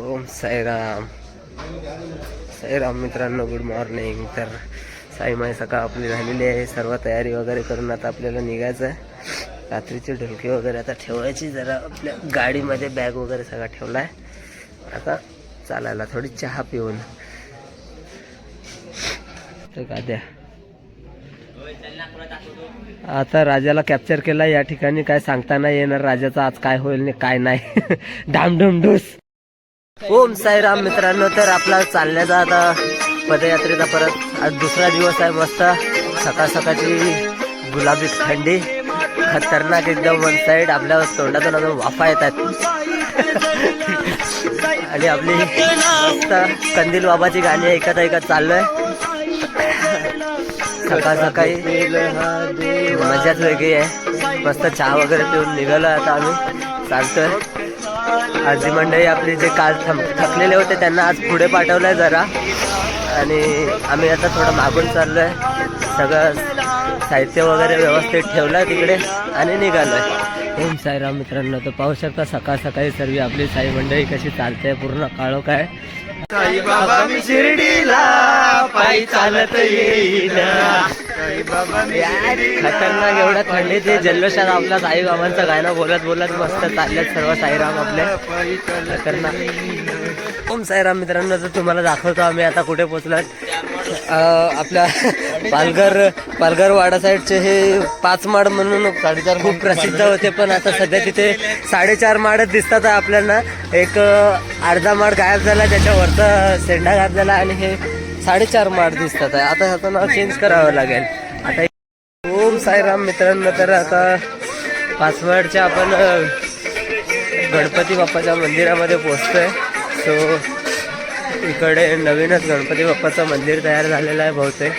ओम साईराम. साईराम मित्रांनो, good morning. तर साईमाई सकाळ आपली झालेली आहे. सर्व तयारी वगैरे करून आता आपल्याला निघायचं आहे. रात्रीचे ढोलके वगैरे आता ठेवायची, जरा आपल्या गाडीमध्ये बॅग वगैरे सगळा ठेवला आहे. आता चालायला थोडी चहा पिऊन. तर का द्या आता राजाला कॅप्चर केला या ठिकाणी. काय सांगता नाही येणार राजाचा आज काय होईल नाही काय नाही. डामडुम डूस. ओम साईराम मित्रांनो, तर आपला चालण्याचा आता पदयात्रेचा परत आज दुसरा दिवस आहे. मस्त सकाळ सकाळची गुलाबी थंडी, खतरनाक एकदम. वन साईड आपल्या तोंडातून अजून वाफा येतात. आणि आपली मस्त कंदील बाबाची गाणी ऐकत ऐकत चाललोय. सकाळ सकाळी मजाच वेगळी आहे. मस्त चहा वगैरे पिऊन निघालो आता आम्ही चालतोय. आजी मंडळी आपली जे काल थकलेले होते त्यांना आज पुढे पाठवलंय जरा, आणि आम्ही आता थोडं मागून चाललोय. सगळं साहित्य वगैरे व्यवस्थित ठेवलंय तिकडे आणि निघालोय. ओम साईराम मित्रांनो, तर पाहू शकता सकाळ सकाळी सर्व आपली साई मंडळी कशी चालते. पूर्ण काळोख आहे. साई बाबा मी शिर्डीला पायी चालत येईल. खतरनाक एवढ्या थंडीत जल्लोषात आपला साई बाबांचं गाणं बोलत बोलत मस्त चाललेत सर्व साईराम आपले. खतरनाक. ओम साईराम मित्रांनो, तर तुम्हाला दाखवतो आम्ही आता कुठे पोहोचलात. आपल्या पालघर वाडा साईडचे हे 5 माड म्हणून 4.5 खूप प्रसिद्ध होते, पण आता सध्या तिथे 4.5 माडच दिसतात आपल्याला. एक अर्धा माड गायब झाला, त्याच्यावरचा सेंडा गायब झाला, आणि हे 4.5 माड दिसतात आहे. आता ह्याचं नाव चेंज करावं लागेल आता. ओम साईराम मित्रांनो, तर आता 5 माडच्या आपण गणपती बाप्पाच्या मंदिरामध्ये पोहोचतोय. सो इकडे नवीनच गणपती बाप्पाचं मंदिर तयार झालेलं आहे बहुतेक.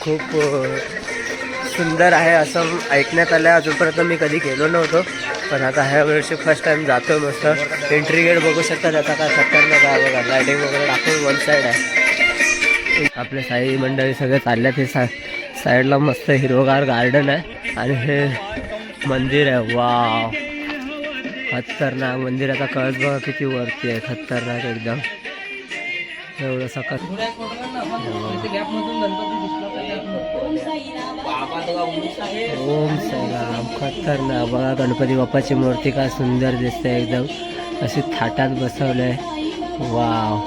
खूप सुंदर आहे असं ऐकण्यात आलं आहे. अजूनपर्यंत मी कधी गेलो नव्हतो, पण आता ह्या वेळेशी फर्स्ट टाइम जातो. मस्त एंट्री गेट बघू शकता त्याचा काय खतरनाक आहे बघा. लायटिंग वगैरे दाखवून वन साईड आहे. आपले साई मंडळी सगळे चालल्यात. हे साईडला मस्त हिरवगार गार्डन आहे आणि हे मंदिर आहे. वाव, खतरनाक. मंदिराचा कळस बघा किती वरती आहे. खतरनाक एकदम. एवढं सकाळ. ओम साईराम. खतरनाक बघा, गणपती बाप्पाची मूर्ती काय सुंदर दिसते एकदम. अशी थाटात बसवलंय. वाव.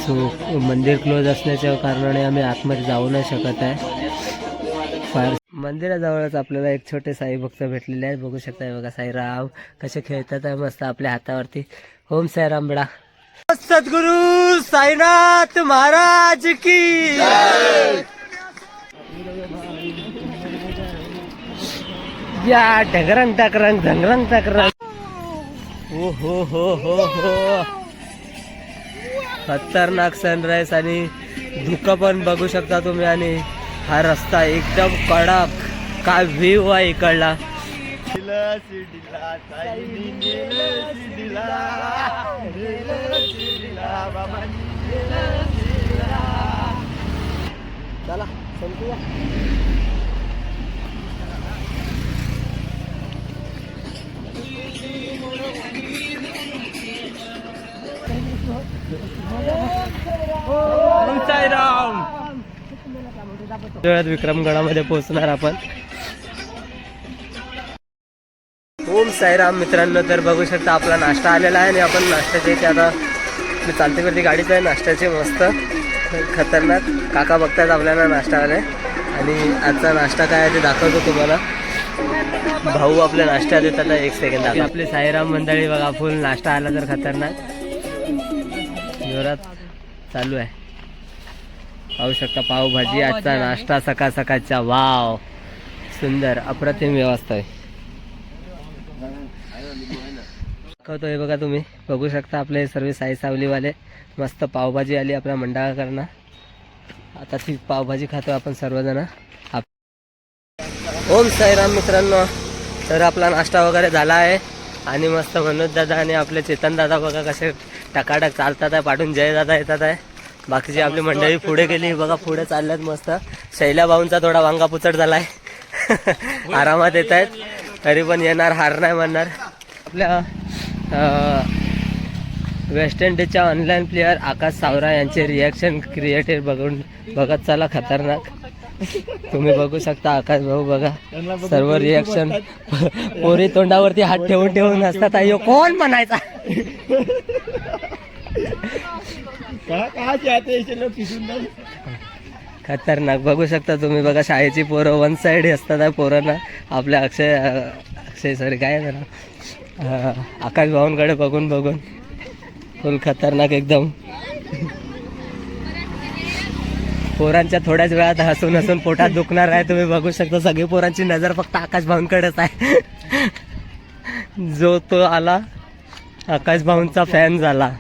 सो मंदिर क्लोज असण्याच्या कारणाने आम्ही आतमध्ये जाऊ नाही शकत आहे. फार मंदिराजवळच आपल्याला एक छोटे साई भक्त भेटलेले आहेत. बघू शकता बघा साईराम कसे खेळतात आहे मस्त आपल्या हातावरती. ओम साईराम बेडा. सद्गुरु साईनाथ महाराज की. या ढगरंग टाकरंग ढंगरंग टाकरंग. हो हो हो हो हो. खतरनाक सनराईज आणि धुकं पण बघू शकता तुम्ही. आणि हा रस्ता एकदम कडक. काय व्ह्यू आहे इकडला. चला संपूया. विक्रमगडामध्ये पोहोचणार आपण. ओम साईराम मित्रांनो, तर बघू शकता आपला नाश्ता आलेला आहे. आणि आपण नाश्त्याचे इथे आता मी चालते करते गाडीच आहे नाश्त्याचे मस्त खतरनाक. काका बघतात आपल्याला नाश्ता आले, आणि आजचा नाश्ता काय आहे ते दाखवतो तुम्हाला. भाऊ आपल्या नाश्ता देतात. एक सेकंड. आपले साईराम मंडळी बघा, फुल नाश्ता आला तर खतरनाक जोरात चालू आहे. पाहू शकता पावभाजी आजचा नाश्ता सकाळ सकाळचा. वाव, सुंदर अप्रतिम व्यवस्था आहे. दाखवतोय बघा, तुम्ही बघू शकता आपले सर्व साई सावलीवाले. मस्त पावभाजी आली आपल्या मंडळाकडनं. आता ती पावभाजी खातो आपण सर्वजण. ओम साईराम मित्रांनो, तर आपला नाश्ता वगैरे झाला आहे. आणि मस्त मनोज दादा आणि आपले चेतन दादा बघा कसे टकाटक चालतात आहे. पाठून जय दादा येतात आहे. बाकीची आपली मंडळी पुढे गेली बघा, पुढे चालल्यात मस्त. शैला भाऊंचा थोडा वांगा पुचट झालाय. आरामात येत आहेत, तरी पण येणार, हार नाही म्हणणार. आपल्या वेस्ट इंडिजच्या ऑनलाईन प्लेयर आकाश सावरा यांचे रिॲक्शन क्रिएटेड बघत चला खतरनाक. तुम्ही बघू शकता आकाश भाऊ बघा सर्व रिॲक्शन. पोरी तोंडावरती हात ठेवून ठेवून असतात. अयो कोण म्हणायचा. खतरनाक बघू शकता तुम्ही बघा. शाळेची पोरं वन साईड असतात पोरांना. आपल्या अक्षय सॉरी काय आहे ना आकाश भाऊंकडे बघून बघून फुल खतरनाक एकदम. पोरांच्या थोड्याच वेळात हसून हसून पोटात दुखणार आहे. तुम्ही बघू शकता सगळी पोरांची नजर फक्त आकाश भाऊंकडेच आहे. जो तो आला आकाश भाऊंचा फॅन झाला.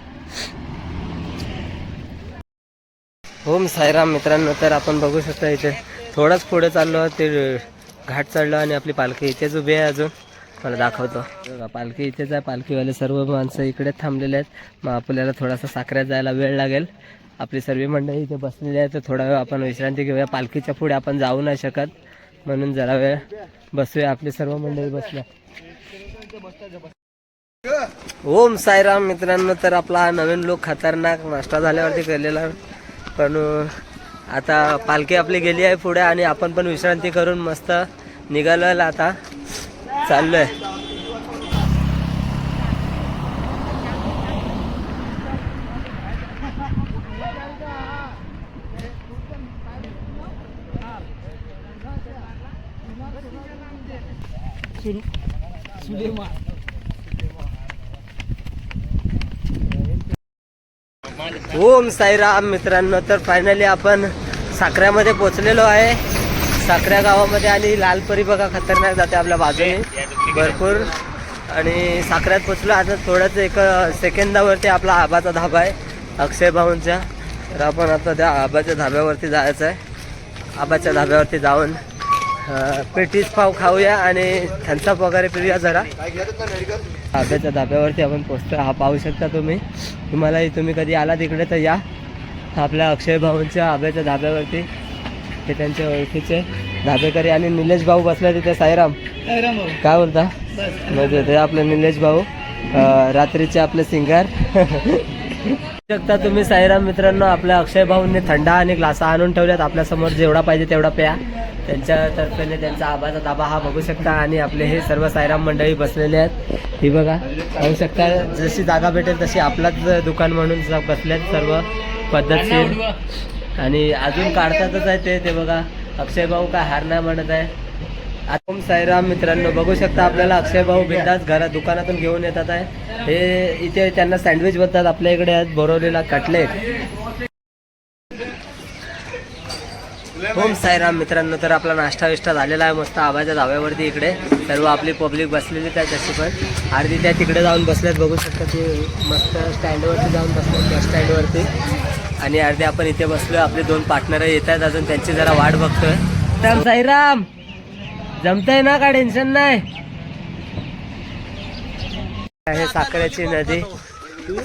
ओम साईराम मित्रांनो. तर आपण बघू शकता इथे थोडंच पुढे चाललो ते घाट चढलो आणि आपली पालखी इथेच उभी आहे. अजून मला दाखवतो पालखी इथेच आहे. पालखीवाले सर्व माणसं इकडे थांबलेले आहेत. मग आपल्याला थोडासा साखऱ्यात जायला वेळ लागेल. आपली सर्व मंडळी इथे बसलेली आहे. तर थोडा वेळ आपण विश्रांती घेऊया. पालखीच्या पुढे आपण जाऊ नाही शकत म्हणून जरा वेळ बसूया. आपली सर्व मंडळी बसल्या. ओम साईराम मित्रांनो. तर आपला नवीन लोक खतरनाक नाश्ता झाल्यावरती केलेला पण आता पालखी आपली गेली आहे पुढे आणि आपण पण विश्रांती करून मस्त निघालो. आता चाललोय. ओम साईराम मित्रांनो. तर फायनली आपण साखऱ्यामध्ये पोचलेलो आहे. साखऱ्या गावामध्ये आणि लालपरी बघा खतरनाक जाते आपल्या बाजूने भरपूर. आणि साखऱ्यात पोचलो. आता थोडंच एक सेकंदावरती आपला आबाचा धाबा आहे अक्षय भाऊंचा. तर आपण आता त्या आबाच्या धाब्यावरती जायचं आहे. आबाच्या धाब्यावरती जाऊन पेटीस पाव खाऊया आणि थम्सअप वगैरे पिऊया जरा. आब्याच्या धाब्यावरती आपण पोचतो. हा पाहू शकता तुम्ही. तुम्ही कधी आला तिकडे तर या आपल्या अक्षय भाऊंच्या आब्याच्या धाब्यावरती. हे त्यांचे ओळखीचे धाबेकरी आणि निलेश भाऊ बसले तिथे. साईराम काय बोलता. म्हणजे ते आपले निलेश भाऊ रात्रीचे आपले सिंगर शकता तुम्ही. साईराम मित्रांनो. आपल्या अक्षय भाऊंनी थंडा आणि ग्लास आणून ठेवल्यात आपल्यासमोर. जेवढा पाहिजे तेवढा प्या. त्यांच्या तर्फेने त्यांचा आबाचा दाबा हा बघू शकता. आणि आपले हे सर्व साईराम मंडळी बसलेले आहेत. ही बघा बघू शकता. जशी जागा भेटेल तशी आपलाच दुकान म्हणून बसल्यात सर्व पद्धतशीर. आणि अजून काढतातच आहे ते बघा. अक्षय भाऊ काय हार नाही म्हणत आहे. ओम साईराम मित्रांनो. बघू शकता आपल्याला अक्षय भाऊ बिंदास घरात दुकानातून घेऊन येतात आहे. हे इथे त्यांना सँडविच बनतात. आपल्या इकडे आहेत बोरवलेला कटलेट. ओम साईराम मित्रांनो. तर आपला नाश्ता विष्टा झालेला आहे मस्त आबाच्या धाब्यावरती. इकडे सर्व आपली पब्लिक बसलेली आहे. तशी पण अर्धी त्या तिकडे जाऊन बसल्यात बघू शकता. ते मस्त स्टँडवरती जाऊन बसल्यात बस स्टँडवरती. आणि अर्धे आपण इथे बसलो. आपले दोन पार्टनर येत आहेत अजून. त्यांची जरा वाट बघतोय. तर साईराम जमतंय ना काय टेन्शन नाही. आहे साखरेची नदी.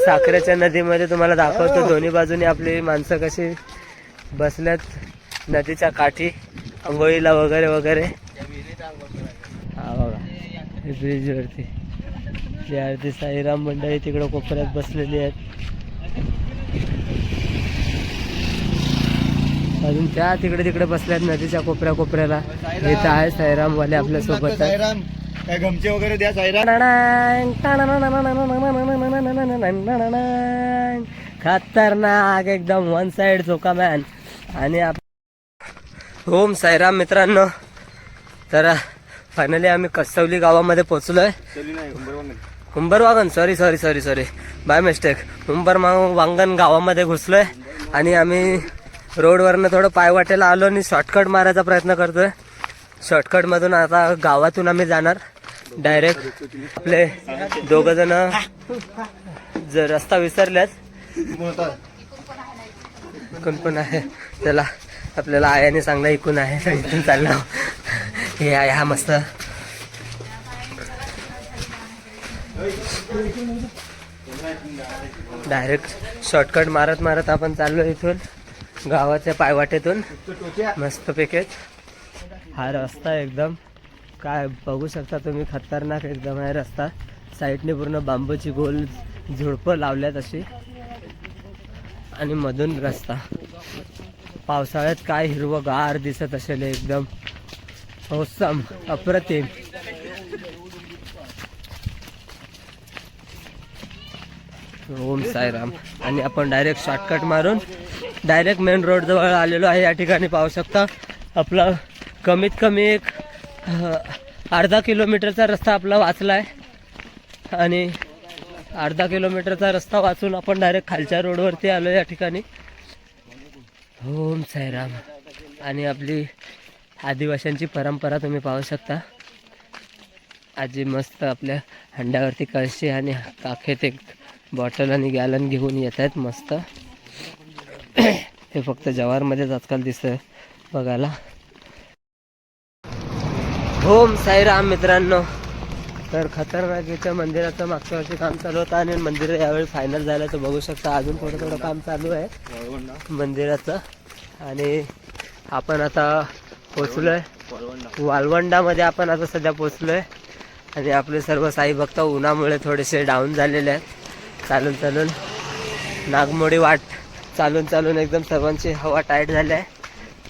साखरेच्या नदीमध्ये तुम्हाला दाखवतो दोन्ही बाजूनी आपली माणसं कशी बसल्यात नदीच्या काठी अंघोळीला वगैरे वगैरे. हा बघा ब्रिजवरती जी आरती साईराम मंडळी तिकडं कोपऱ्यात बसलेली आहेत. अजून त्या तिकडे बसल्यात नदीच्या कोपऱ्याला. इथं आहे साईरामवाले आपल्या सोबत. काय गमचे वगैरे द्या साईराम. खतरनाक एकदम वन साइड चोका मॅन. आणि ओम साईराम मित्रांनो. तर फायनली आम्ही कसवली गावामध्ये पोचलोय. हुंबरवांगण सॉरी बाय मिस्टेक. हुंबरवांगण गावामध्ये घुसलोय. आणि आम्ही रोडवरनं थोडं पायवाटेला आलो आणि शॉर्टकट मारायचा प्रयत्न करतोय. शॉर्टकटमधून आता गावातून आम्ही जाणार डायरेक्ट. आपले दोघं जण जर रस्ता विसरल्यात. कोण पण आहे त्याला आपल्याला आयाने सांगला ऐकून आहे. इथून चाललो हे आहे हा मस्त. डायरेक्ट शॉर्टकट मारत आपण चाललो इथून गावाच्या पायवाटेतून मस्तपैकी. हा रस्ता एकदम काय बघू शकता तुम्ही खतरनाक एकदम आहे रस्ता. साईडने पूर्ण बांबूची गोल झुडपं लावल्यात अशी आणि मधून रस्ता. पावसाळ्यात काय हिरवंगार दिसत असेल एकदम औसम अप्रतिम. ओम साईराम. आणि आपण डायरेक्ट शॉर्टकट मारून डायरेक्ट मेन रोड जवळ आलेलो आहे. या ठिकाणी पाहू शकता आपला कमीत कमी एक अर्धा किलोमीटरचा रस्ता आपला वाचला आहे आणि अर्धा किलोमीटरचा रस्ता वाचून आपण डायरेक्ट खालच्या रोडवरती आलो या ठिकाणी. ओम साईराम. आणि आपली आदिवासींची परंपरा तुम्ही पाहू शकता. आजी मस्त आपल्या हंड्यावरती कळशी आणि काखेत एक बॉटल आणि गॅलन घेऊन येत आहेत मस्त. हे फक्त जवारमध्येच आजकाल दिसतंय बघायला. ओम साईराम मित्रांनो. तर खतरनाक इथं मंदिराचं मागच्या वर्षी काम चालू होतं आणि मंदिर यावेळी फायनल झालं तर बघू शकता. अजून थोडं काम चालू आहे मंदिराचं. आणि आपण आता पोचलोय वालवंडामध्ये. आपण आता सध्या पोचलोय आणि आपले सर्व साई भक्त उन्हामुळे थोडेसे डाऊन झालेले आहेत. चालून नागमोडी वाट चालून एकदम सर्वांची हवा टाईट झाली आहे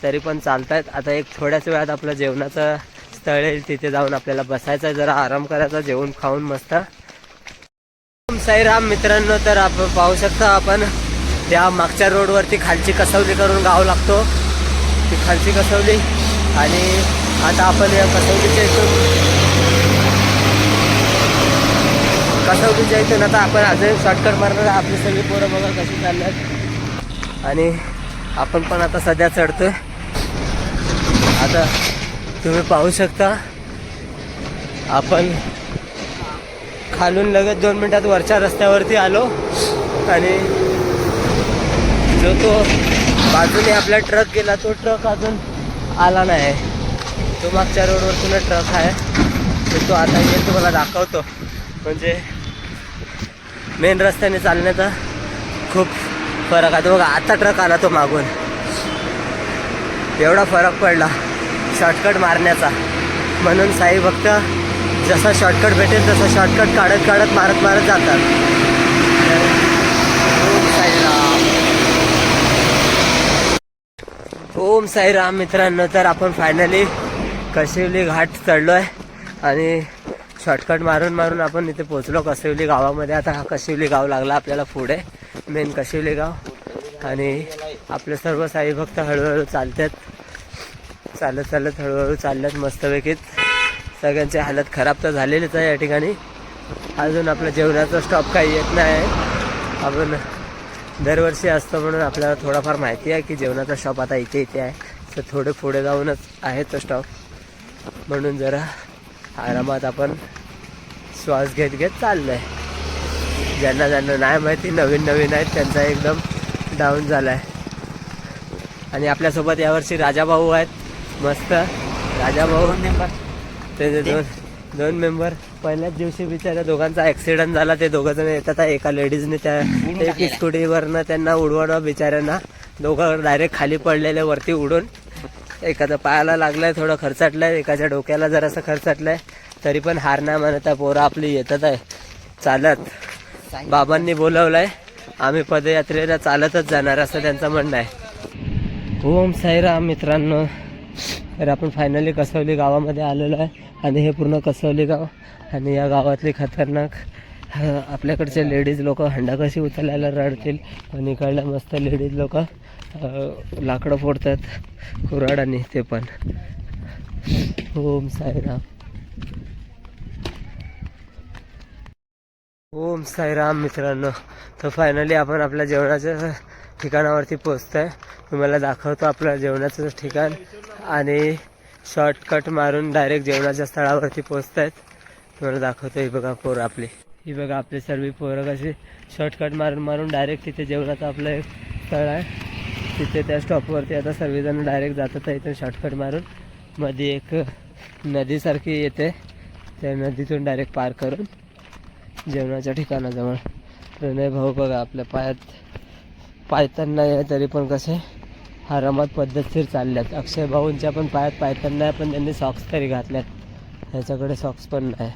तरी पण चालतायत. आता एक थोड्याच वेळात आपलं जेवणाचं स्थळ येईल, तिथे जाऊन आपल्याला बसायचं, जरा आराम करायचा, जेवण खाऊन मस्त. साईराम मित्रांनो. तर आपण पाहू शकता आपण त्या मागच्या रोडवरती खालची कसवली करून गाव लागतो. ती खालची कसवली आणि आता आपण या कसवलीच्या इथून आता आपण अजून शॉर्टकट मारणार. आपली सगळी पोरं बघा कशी चालल्यात आणि आपण पण आता सध्या चढतोय. आता तुम्ही पाहू शकता आपण खालून लगेच 2 मिनिटात वरच्या रस्त्यावरती आलो आणि जो तो बाजूने आपला ट्रक गेला तो ट्रक अजून आला नाही. तो मागच्या रोडवरतून ट्रक आहे तर तो आता येईल, तुम्हाला दाखवतो. म्हणजे मेन रस्त्याने चालण्याचा खूप फरक आहे. बघा आता ट्रक आला तो मागून. एवढा फरक पडला शॉर्टकट मारण्याचा. म्हणून साई भक्त जसा शॉर्टकट भेटेल तसा शॉर्टकट काढत मारत जातात. ओम साईराम. ओम साईराम मित्रांनो. तर आपण फायनली कशिवली घाट चढलो आहे आणि शॉर्टकट मारून आपण इथे पोचलो कशिवली गावामध्ये. आता हा कशिवली गाव लागला आपल्याला पुढे, मेन कशिवली गाव. आणि आपले सर्व साई भक्त हळूहळू चालतात, चालत हळूहळू चालल्यात मस्तपैकी. सगळ्यांची हालत खराब तर झालेलीच आहे या ठिकाणी. अजून आपलं जेवणाचा स्टॉप काही येत नाही. आपण दरवर्षी असतं म्हणून आपल्याला थोडाफार माहिती आहे की जेवणाचा स्टॉप आता इथे आहे. तर थोडे पुढे जाऊनच आहे तो स्टॉप, म्हणून जरा आरामात आपण श्वास घेत चाललो आहे. ज्यांना नाही माहिती, नवीन आहेत, त्यांचा एकदम डाऊन झाला आहे. आणि आपल्यासोबत यावर्षी राजाभाऊ आहेत मस्त. राजाभाऊ त्याचे दोन मेंबर. पहिल्याच दिवशी बिचाऱ्या दोघांचा ॲक्सिडेंट झाला. ते दोघं जण येतात. एका लेडीजने त्या स्कूटीवरनं त्यांना उडवणं बिचाऱ्यांना. दोघं डायरेक्ट खाली पडलेले वरती उडून. एकाचा पायाला लागलाय, थोडं खरचटलंय, एकाच्या डोक्याला जरासं खरचटलंय. तरी पण हार नाही म्हणत आहे. पोरं आपली येतात आहे चालत. बाबांनी बोलवलंय, आम्ही पदयात्रेला चालतच जाणार असं त्यांचं म्हणणं आहे. ओम साईराम मित्रांनो. तर आपण फायनली कसवली गावामध्ये आलेलो आहे आणि हे पूर्ण कसवली गाव. आणि या गावातली खतरनाक आपल्याकडचे लेडीज लोक हंडा कशी उचलायला रडतील, पण इकडल्या मस्त लेडीज लोक लाकडं फोडतात कुऱ्हाडांनी ते पण. ओम साईराम. ओम साईराम मित्रांनो. तर फायनली आपण आपल्या जेवणाच्या ठिकाणावरती पोचतो आहे. तुम्हाला दाखवतो आपलं जेवणाचं ठिकाण. आणि शॉर्टकट मारून डायरेक्ट जेवणाच्या स्थळावरती पोचत आहेत. तुम्हाला दाखवतो. ही बघा पोरं आपली, ही बघा आपली सर्व पोरं कशी शॉर्टकट मारून डायरेक्ट तिथे जेवणाचं आपलं एक स्थळ आहे. तिथे त्या स्टॉपवरती आता सर्वजण डायरेक्ट जातात. इथून शॉर्टकट मारून मध्ये एक नदीसारखी येते, त्या नदीतून डायरेक्ट पार करून जेवणाच्या ठिकाणाजवळ. प्रणय भाऊ बघा आपल्या पायतान नाही आहे तरी पण कसे आरामात पद्धतशीर चालल्यात. अक्षय भाऊंच्या पण पायात पायतान नाही, पण त्यांनी सॉक्स तरी घातल्यात. ह्याच्याकडे सॉक्स पण नाही.